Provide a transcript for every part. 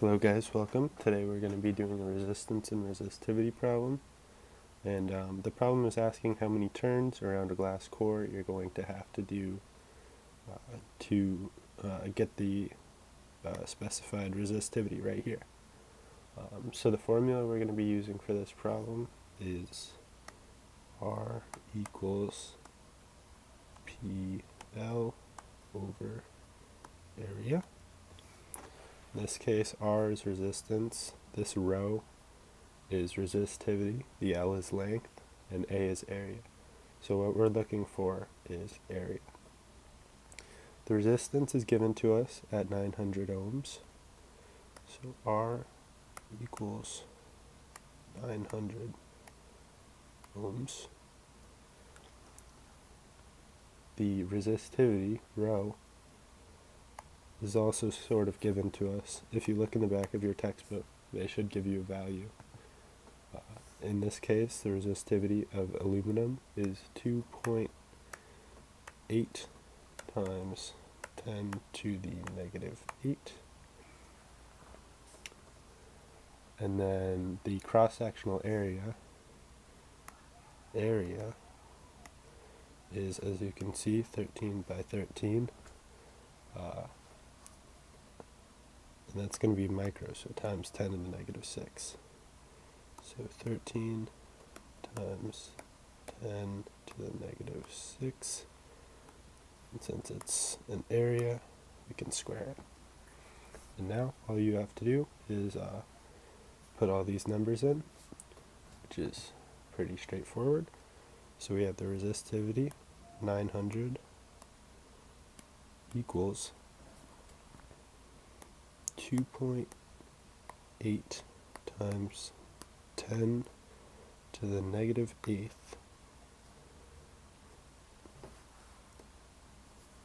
Hello guys, welcome. Today we're going to be doing a resistance and resistivity problem. And the problem is asking how many turns around a glass core you're going to have to do to get the specified resistivity right here. So the formula we're going to be using for this problem is R equals PL over area. In this case, R is resistance, this rho is resistivity, the L is length, and A is area. So what we're looking for is area. The resistance is given to us at 900 ohms. So R equals 900 ohms. The resistivity, rho, is also sort of given to us. If you look in the back of your textbook, they should give you a value. In this case, the resistivity of aluminum is 2.8 times 10 to the negative 8. And then the cross-sectional area is, as you can see, 13 by 13. And that's going to be micro, so times 10 to the negative 6. So 13 times 10 to the negative 6. And since it's an area, we can square it. And now all you have to do is put all these numbers in, which is pretty straightforward. So we have the resistivity, 900 equals 2.8 times 10 to the negative 8th,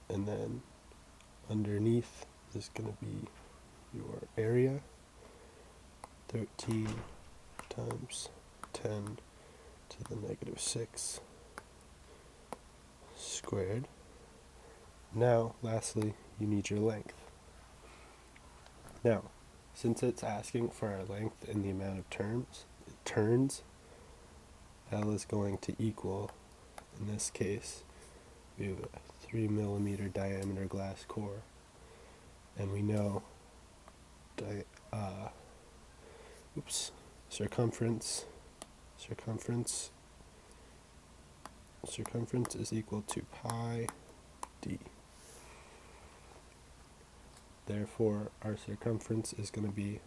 and then underneath is going to be your area, 13 times 10 to the negative 6 squared. Now, lastly, you need your length. Now, since it's asking for our length in the amount of turns, L is going to equal, in this case, we have a 3 millimeter diameter glass core, and we know circumference is equal to pi d. Therefore, our circumference is going to be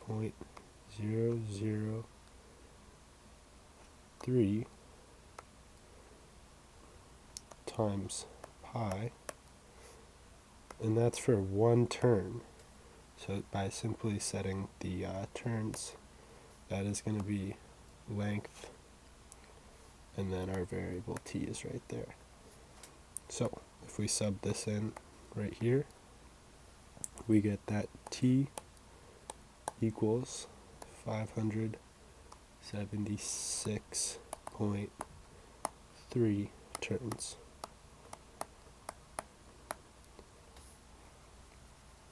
0.003 times pi, and that's for one turn. So by simply setting the turns, that is going to be length, and then our variable t is right there. So if we sub this in right here, we get that t equals 576.3 turns.